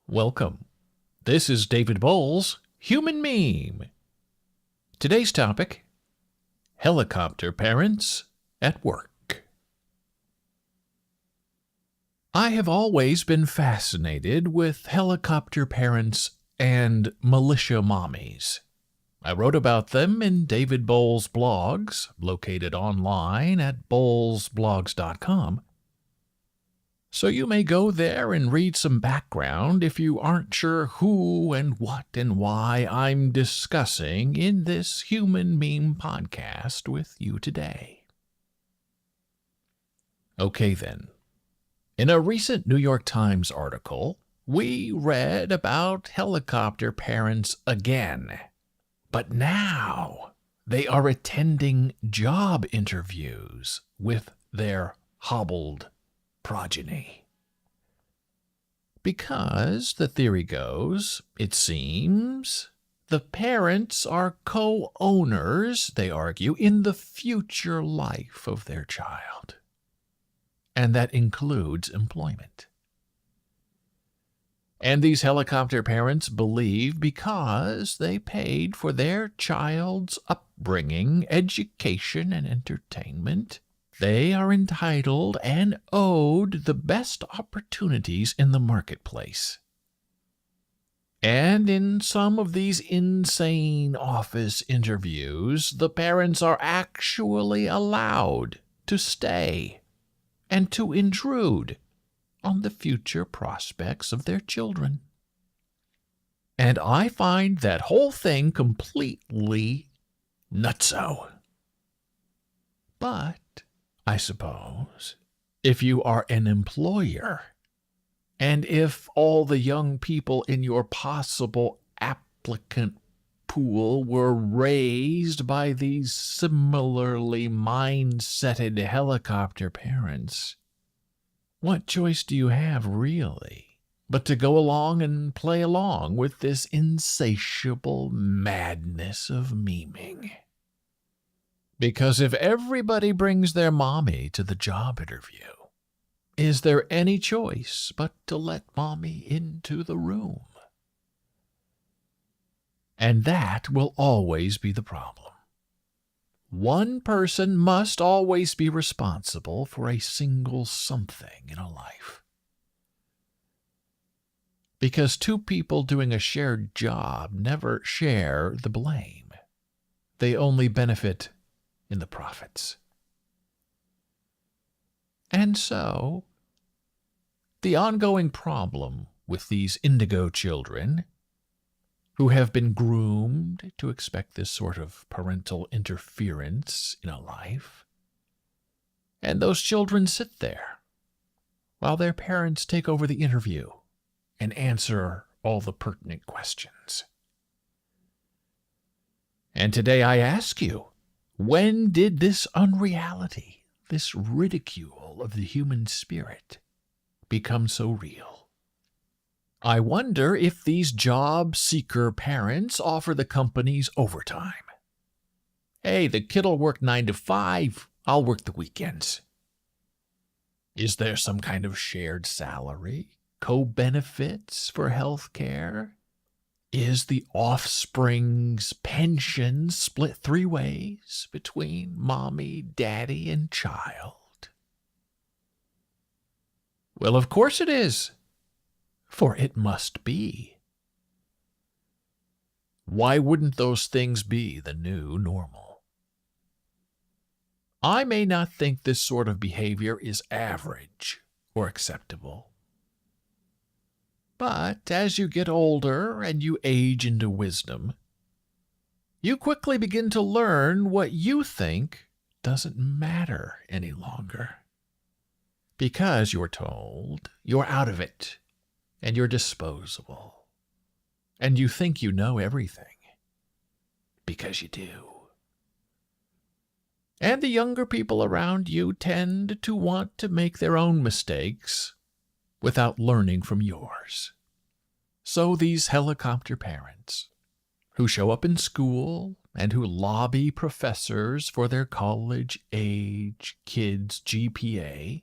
Welcome. This is David Boles, Human Meme. Today's topic, helicopter parents at work. I have always been fascinated with helicopter parents and militia mommies. I wrote about them in David Boles' blogs, located online at bolesblogs.com. So you may go there and read some background if you aren't sure who and what and why I'm discussing in this Human Meme podcast with you today. Okay then. In a recent New York Times article, we read about helicopter parents again. But now they are attending job interviews with their hobbled progeny. Because, the theory goes, it seems, the parents are co-owners, they argue, in the future life of their child. And that includes employment. And these helicopter parents believe because they paid for their child's upbringing, education, and entertainment, they are entitled and owed the best opportunities in the marketplace. And in some of these insane office interviews, the parents are actually allowed to stay and to intrude on the future prospects of their children. And I find that whole thing completely nutso. But I suppose, if you are an employer, and if all the young people in your possible applicant pool were raised by these similarly mind-setted helicopter parents, what choice do you have, really, but to go along and play along with this insatiable madness of memeing? Because if everybody brings their mommy to the job interview, is there any choice but to let mommy into the room? And that will always be the problem. One person must always be responsible for a single something in a life. Because two people doing a shared job never share the blame. They only benefit in the profits. And so, the ongoing problem with these indigo children, who have been groomed to expect this sort of parental interference in a life, and those children sit there while their parents take over the interview and answer all the pertinent questions. And today I ask you, when did this unreality, this ridicule of the human spirit, become so real? I wonder if these job-seeker parents offer the companies overtime. Hey, the kid'll work 9 to 5, I'll work the weekends. Is there some kind of shared salary, co-benefits for health care? Is the offspring's pension split 3 ways between mommy, daddy, and child? Well, of course it is, for it must be. Why wouldn't those things be the new normal? I may not think this sort of behavior is average or acceptable. But as you get older and you age into wisdom, you quickly begin to learn what you think doesn't matter any longer. Because you're told you're out of it and you're disposable. And you think you know everything. Because you do. And the younger people around you tend to want to make their own mistakes without learning from yours. So these helicopter parents, who show up in school and who lobby professors for their college-age kids' GPA,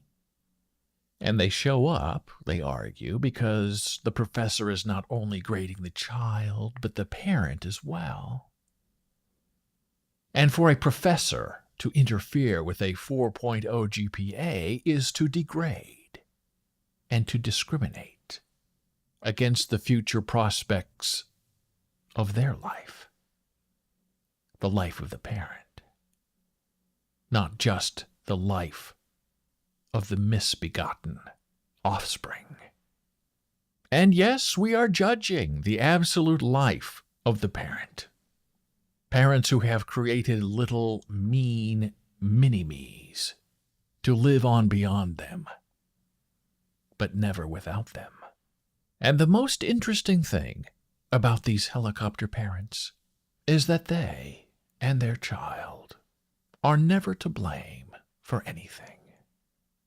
And they show up, they argue, because the professor is not only grading the child, but the parent as well. And for a professor to interfere with a 4.0 GPA is to degrade and to discriminate against the future prospects of their life, the life of the parent, not just the life of the misbegotten offspring. And yes, we are judging the absolute life of the parent. Parents who have created little mean mini-me's to live on beyond them, but never without them. And the most interesting thing about these helicopter parents is that they and their child are never to blame for anything.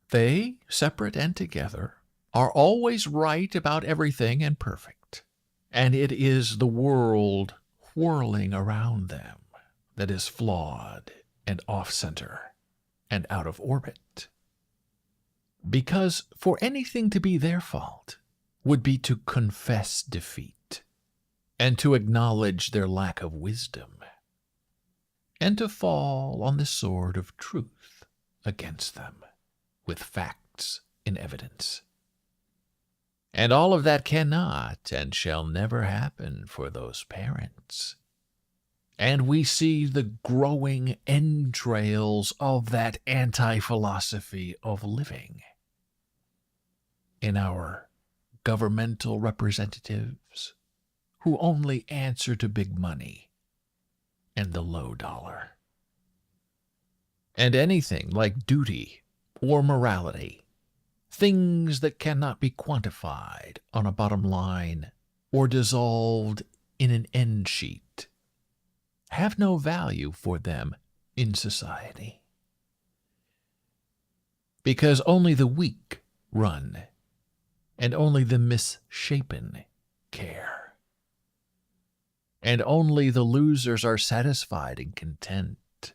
They, separate and together, are always right about everything and perfect, and it is the world whirling around them that is flawed and off-center and out of orbit. Because for anything to be their fault would be to confess defeat and to acknowledge their lack of wisdom and to fall on the sword of truth against them with facts in evidence. And all of that cannot and shall never happen for those parents. And we see the growing entrails of that anti-philosophy of living in our governmental representatives who only answer to big money and the low dollar. And anything like duty or morality, things that cannot be quantified on a bottom line or dissolved in an end sheet, have no value for them in society. Because only the weak run, and only the misshapen care. And only the losers are satisfied and content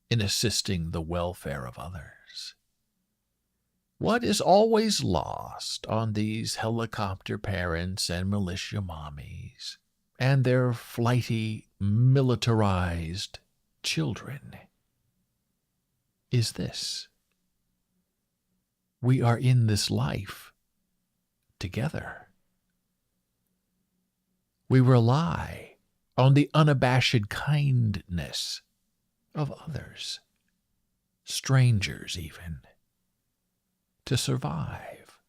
in assisting the welfare of others. What is always lost on these helicopter parents and militia mommies and their flighty, militarized children is this: we are in this life together. We rely on the unabashed kindness of others, strangers even, to survive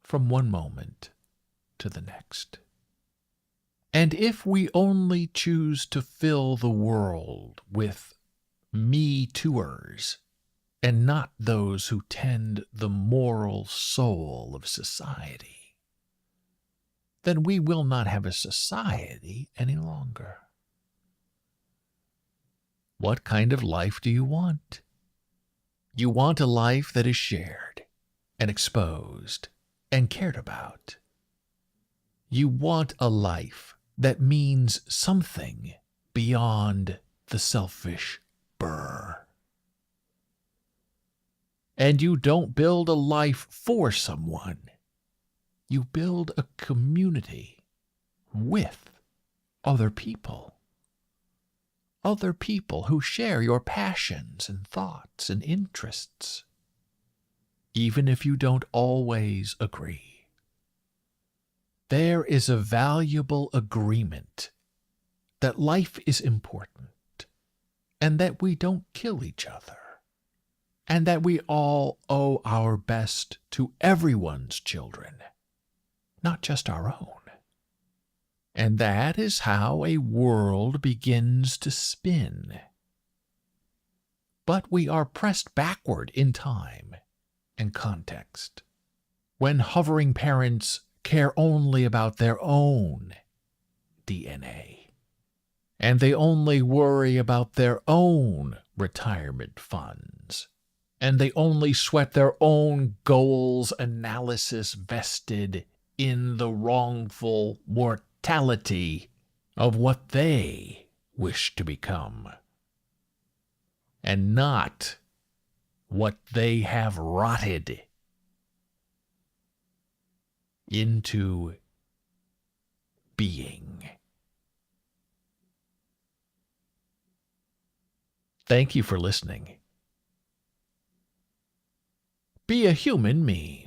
from one moment to the next. And if we only choose to fill the world with me-toers and not those who tend the moral soul of society, then we will not have a society any longer. What kind of life do you want? You want a life that is shared and exposed and cared about. You want a life that means something beyond the selfish burr. And you don't build a life for someone. You build a community with other people. Other people who share your passions and thoughts and interests, even if you don't always agree. There is a valuable agreement that life is important and that we don't kill each other and that we all owe our best to everyone's children, not just our own. And that is how a world begins to spin. But we are pressed backward in time and context when hovering parents care only about their own DNA, and they only worry about their own retirement funds, and they only sweat their own goals analysis vested in the wrongful mortality of what they wish to become, and not what they have rotted into being. Thank you for listening. Be a human me.